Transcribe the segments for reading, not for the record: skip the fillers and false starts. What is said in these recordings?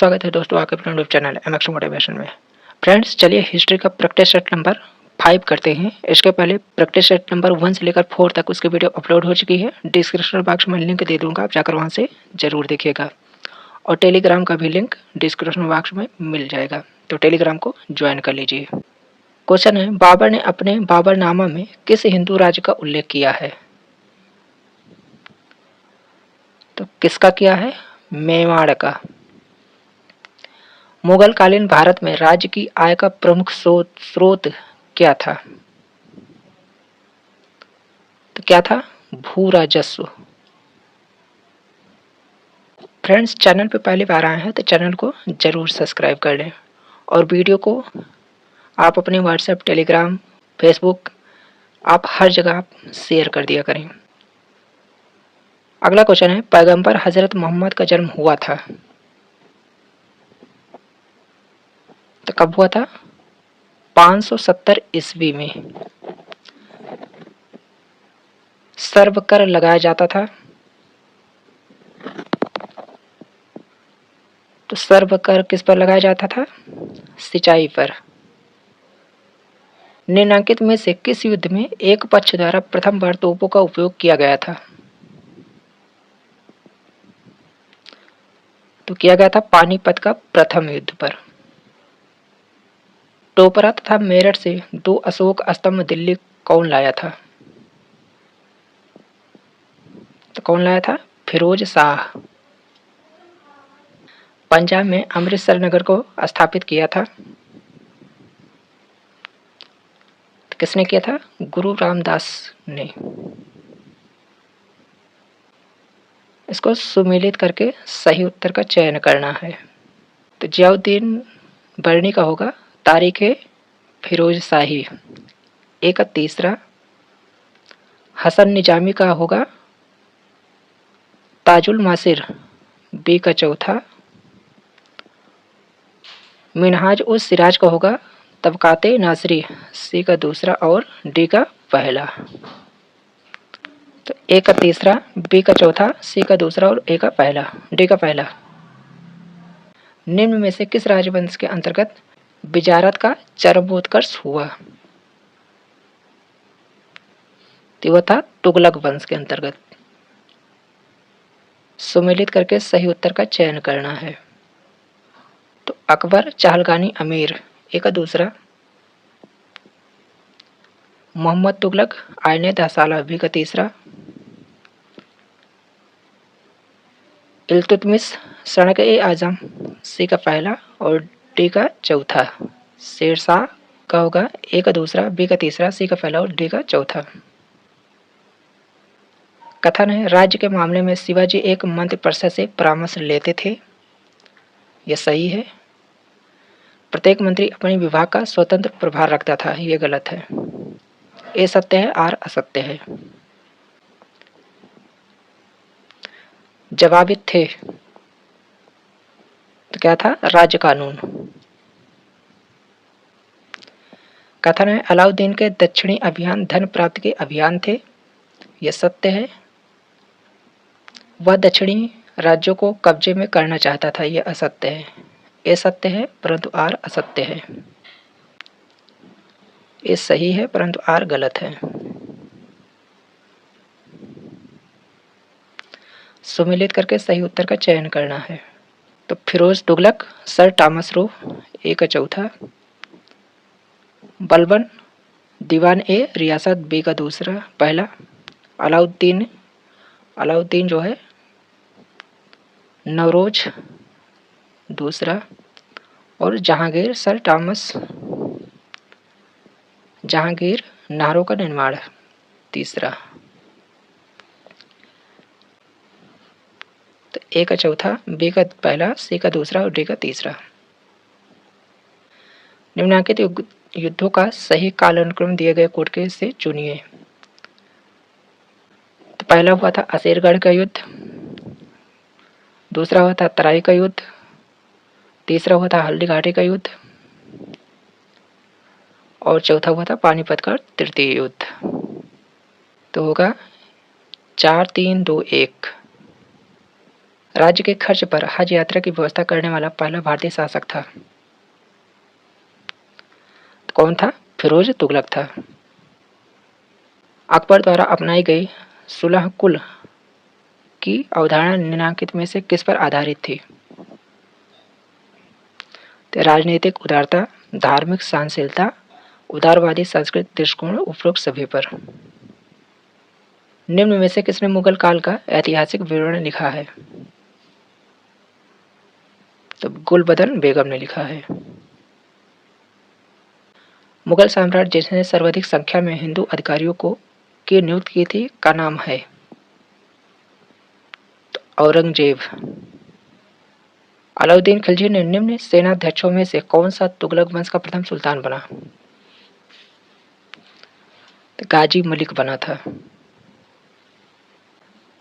स्वागत है दोस्तों आपके अपने यूट्यूब चैनल एमएक्स मोटिवेशन में। फ्रेंड्स चलिए हिस्ट्री का प्रैक्टिस सेट नंबर 5 करते हैं। इसके पहले प्रैक्टिस सेट नंबर 1 से लेकर 4 तक उसकी वीडियो अपलोड हो चुकी है। डिस्क्रिप्शन बॉक्स में लिंक दे दूंगा, आप जाकर वहां से जरूर देखिएगा। और टेलीग्राम का भी लिंक डिस्क्रिप्शन बॉक्स में मिल जाएगा, तो टेलीग्राम को ज्वाइन कर लीजिए। क्वेश्चन है, बाबर ने अपने बाबरनामा में किस हिंदू राज्य का उल्लेख किया है? तो किसका किया है? मेवाड़ का। मुगल कालीन भारत में राज्य की आय का प्रमुख स्रोत क्या था? तो क्या था? भू राजस्व। फ्रेंड्स चैनल पे पहली बार आए हैं तो चैनल को जरूर सब्सक्राइब कर लें और वीडियो को आप अपने व्हाट्सएप, टेलीग्राम, फेसबुक, आप हर जगह आप शेयर कर दिया करें। अगला क्वेश्चन है, पैगंबर हजरत मोहम्मद का जन्म हुआ था तो कब हुआ था? 570 ईस्वी में। सर्व कर लगाया जाता था तो सर्व कर किस पर लगाया जाता था? सिंचाई पर। निम्नलिखित में से किस युद्ध में एक पक्ष द्वारा प्रथम बार तोपों का उपयोग किया गया था? तो किया गया था पानीपत का प्रथम युद्ध पर। टोपरा तथा मेरठ से 2 अशोक स्तंभ दिल्ली कौन लाया था? तो कौन लाया था? फिरोज शाह। पंजाब में अमृतसर नगर को स्थापित किया था तो किसने किया था? गुरु रामदास ने। इसको सुमेलित करके सही उत्तर का चयन करना है। तो जियाउद्दीन बरनी का होगा तारीख फिरोज शाही, ए का तीसरा। हसन निजामी का होगा ताजुल मासिर, बी का चौथा। मिनहाज उस सिराज का होगा तबकाते नासरी, सी का दूसरा और डी का पहला। तो ए का तीसरा, बी का चौथा, सी का दूसरा और ए का पहला, डी का पहला। निम्न में से किस राजवंश के अंतर्गत बिजारत का चरमोत्कर्ष हुआ? तो वह था तुगलक वंश के अंतर्गत। सुमेलित करके सही उत्तर का चयन करना है। तो अकबर चहलगानी अमीर, ए का दूसरा। मोहम्मद तुगलक आयने दहसाला, बी का तीसरा। इल्तुतमिश सड़क ए आजम, सी का पहला और डी का चौथा। शेरशाह का होगा ए का दूसरा, बी का तीसरा, सी का पहला और डी का चौथा। कथन है, राज्य के मामले में शिवाजी एक मंत्रि परिषद से परामर्श लेते थे। यह सही है। प्रत्येक मंत्री अपने विभाग का स्वतंत्र प्रभार रखता था। यह गलत है। ए सत्य है, आर असत्य है। जवाबित थे तो क्या था? राज्य कानून। कथन है, अलाउद्दीन के दक्षिणी अभियान धन प्राप्ति के अभियान थे। यह सत्य है। वह दक्षिणी राज्यों को कब्जे में करना चाहता था। यह असत्य है। ए सत्य है परंतु आर असत्य है। ए सही है परंतु आर गलत है। सुमेलित करके सही उत्तर का चयन करना है। तो Firoz Tughlaq, Sir Thomas Roe, ए का चौथा। बलबन दीवान ए रियासत, बी का दूसरा पहला। अलाउद्दीन जो है नवरोज दूसरा। और जहांगीर सर टॉमस जहांगीर नहरों का निर्माण तीसरा। तो ए का चौथा, बी का पहला, सी का दूसरा और डी का तीसरा। निम्नलिखित युद्धों का सही कालानुक्रम दिए गए कोड के से चुनिए। तो पहला हुआ था असेरगढ़ का युद्ध, दूसरा हुआ था तराई का युद्ध, तीसरा हुआ था हल्दी घाटी का युद्ध और चौथा हुआ था पानीपत का तृतीय युद्ध। तो होगा 4, 3, 2, 1। राज्य के खर्च पर हज यात्रा की व्यवस्था करने वाला पहला भारतीय शासक था। कौन था? फिरोज तुगलक था। अकबर द्वारा अपनाई गई सुलह कुल की अवधारणा निम्नलिखित में से किस पर आधारित थी? तो राजनीतिक उदारता, धार्मिक सहनशीलता, उदारवादी संस्कृत दृष्टिकोण, उपरोक्त सभी पर। निम्न में से किसने मुगल काल का ऐतिहासिक विवरण लिखा है? तो गुलबदन बेगम ने लिखा है। मुगल सम्राट जिसने सर्वाधिक संख्या में हिंदू अधिकारियों को की नियुक्त की थी का नाम है? तो औरंगजेब। अलाउद्दीन खिलजी ने निम्न सेनाध्यक्षों में से कौन सा तुगलक वंश का प्रथम सुल्तान बना? तो गाजी मलिक बना था।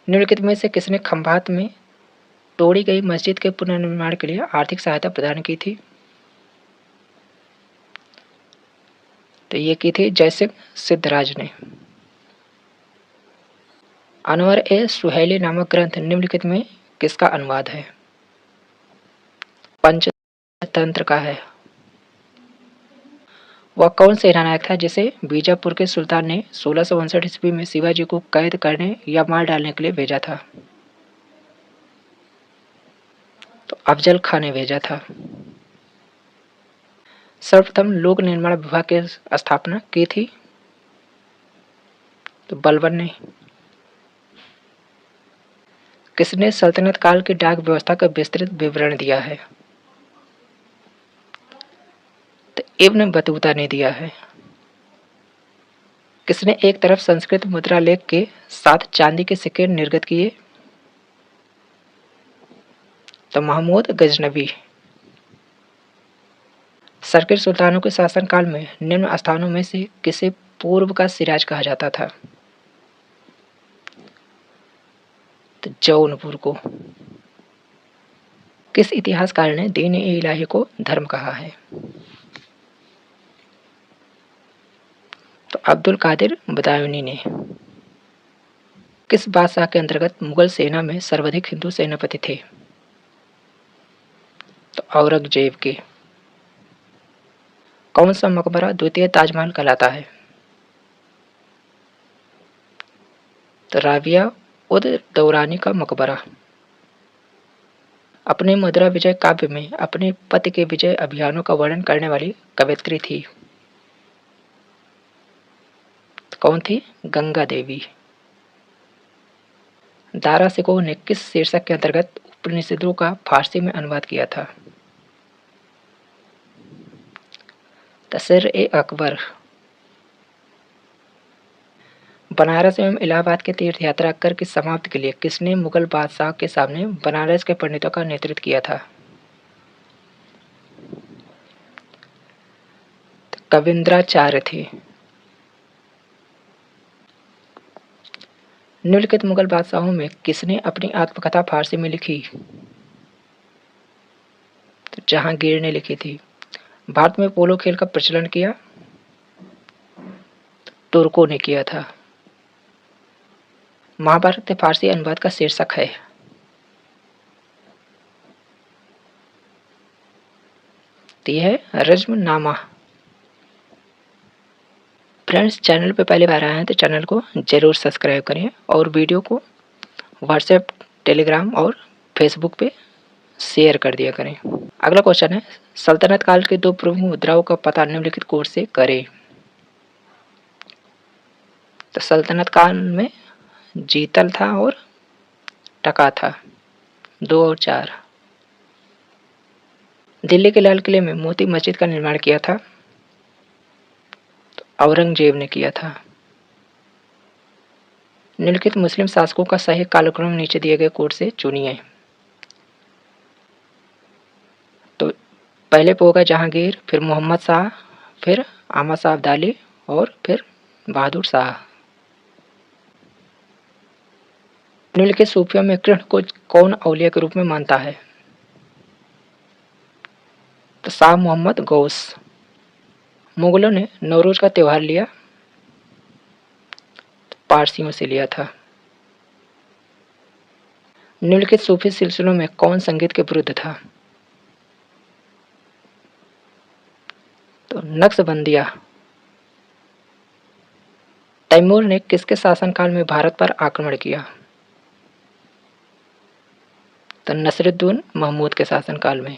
निम्नलिखित में से किसने खंभात में तोड़ी गई मस्जिद के पुनर्निर्माण के लिए आर्थिक सहायता प्रदान की थी? तो ये की थी जयसिंह सिद्धराज ने। अनवर ए सुहेली नामक ग्रंथ निम्नलिखित में किसका अनुवाद है? पंचतंत्र का है। वह कौन सेनानायक था जिसे बीजापुर के सुल्तान ने 1659 ईस्वी में शिवाजी को कैद करने या मार डालने के लिए भेजा था? तो अफजल खान ने भेजा था। सर्वप्रथम लोक निर्माण विभाग की स्थापना की थी? तो बलबन ने। किसने सल्तनत काल की डाक व्यवस्था का विस्तृत विवरण दिया है? तो इब्न बतूता ने दिया है। किसने एक तरफ संस्कृत मुद्रा लेख के साथ चांदी के सिक्के निर्गत किए? तो महमूद गजनबी। सर्किट सुल्तानों के शासनकाल में निम्न स्थानों में से किसे पूर्व का सिराज कहा जाता था? तो जौनपुर को। किस इतिहासकार ने दीन ए इलाही को धर्म कहा है? तो अब्दुल कादिर बदायूनी ने। किस बादशाह के अंतर्गत मुगल सेना में सर्वाधिक हिंदू सेनापति थे? तो औरंगजेब के। कौन सा मकबरा द्वितीय ताजमहल कहलाता है? तो राबिया उद दौरानी का मकबरा। अपने मदुरा विजय काव्य में अपने पति के विजय अभियानों का वर्णन करने वाली कवयित्री थी? तो कौन थी? गंगा देवी। दारा सिकोह ने किस शीर्षक के अंतर्गत उपनिषदों का फारसी में अनुवाद किया था? तसर-ए-अकबर। बनारस एवं इलाहाबाद के तीर्थ यात्रा कर की समाप्ति के लिए किसने मुगल बादशाह के सामने बनारस के पंडितों का नेतृत्व किया था? तो कविंद्राचार्य थे। निम्नलिखित मुगल बादशाहों में किसने अपनी आत्मकथा फारसी में लिखी? तो जहांगीर ने लिखी थी। भारत में पोलो खेल का प्रचलन किया? तुर्कों ने किया था। महाभारत के फारसी अनुवाद का शीर्षक है? तो यह है रज्मनामा। फ्रेंड्स, चैनल पे पहली बार आए हैं तो चैनल को जरूर सब्सक्राइब करें और वीडियो को व्हाट्सएप, टेलीग्राम और फेसबुक पे शेयर कर दिया करें। अगला क्वेश्चन है, सल्तनत काल के दो प्रमुख मुद्राओं का पता निम्नलिखित कोर्स से करें। तो सल्तनत काल में जीतल था और टका था। 2 और 4। दिल्ली के लाल किले में मोती मस्जिद का निर्माण किया था? तो औरंगजेब ने किया था। निम्नलिखित मुस्लिम शासकों का सही कालक्रम नीचे दिए गए कोड से चुनिए। तो पहले पे होगा जहांगीर, फिर मोहम्मद शाह, फिर अहमद शाह अब्दाली और फिर बहादुर शाह। निम्नलिखित सूफियों में कृष्ण को कौन औलिया के रूप में मानता है? तो शाह मोहम्मद गौस। मुगलों ने नौरोज का त्यौहार लिया? तो पारसियों से लिया था। निम्नलिखित सूफी सिलसिलों में कौन संगीत के विरुद्ध था? तो नक्शबंदिया। तैमूर ने किसके शासनकाल में भारत पर आक्रमण किया? तो नसरुद्दीन महमूद के शासनकाल में।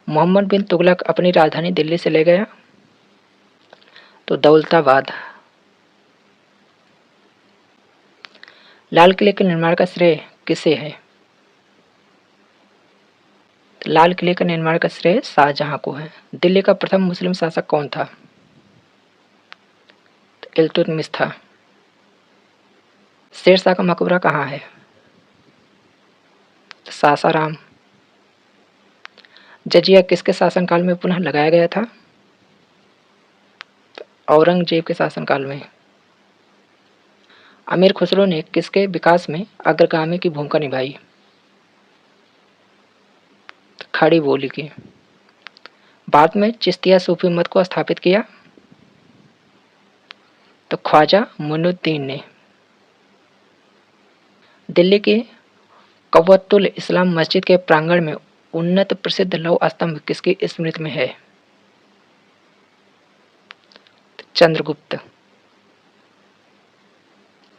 मोहम्मद बिन तुगलक अपनी राजधानी दिल्ली से ले गया? तो दौलताबाद। लाल किले के निर्माण का श्रेय किसे है? तो लाल किले का निर्माण का श्रेय शाहजहां को है। दिल्ली का प्रथम मुस्लिम शासक कौन था? तो इल्तुतमिश था। शेरशाह का मकबरा कहाँ है? तो सासाराम। जजिया किसके शासनकाल में पुनः लगाया गया था? तो औरंगजेब के शासनकाल में। अमीर खुसरो ने किसके विकास में अग्रगामी की भूमिका निभाई? तो खड़ी बोली की। बाद में चिश्तिया सूफी मत को स्थापित किया? तो ख्वाजा मुइनुद्दीन ने। दिल्ली की कव्वतुल इस्लाम मस्जिद के प्रांगण में उन्नत प्रसिद्ध लौह स्तंभ किसकी स्मृति में है? चंद्रगुप्त।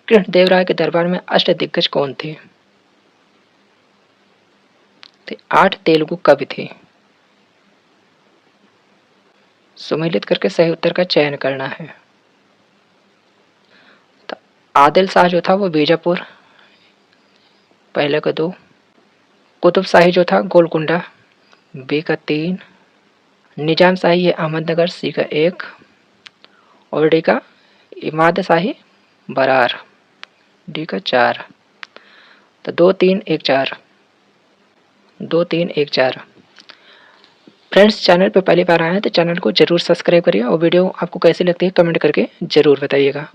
कृष्णदेवराय के दरबार में अष्टदिग्गज कौन थे? 8 तेलुगु कवि थे। सुमेलित करके सही उत्तर का चयन करना है। तो आदिल शाह जो था वो बीजापुर, पहले का 2। कुतुब शाही जो था गोलकुंडा, बी का 3। निजाम शाही है अहमदनगर, सी का 1। और डी का इमाद शाही बरार, डी का 4। तो 2 3 1 4, 2 3 1 4। फ्रेंड्स, चैनल पे पहली बार आए हैं तो चैनल को जरूर सब्सक्राइब करिए और वीडियो आपको कैसी लगती है कमेंट करके जरूर बताइएगा।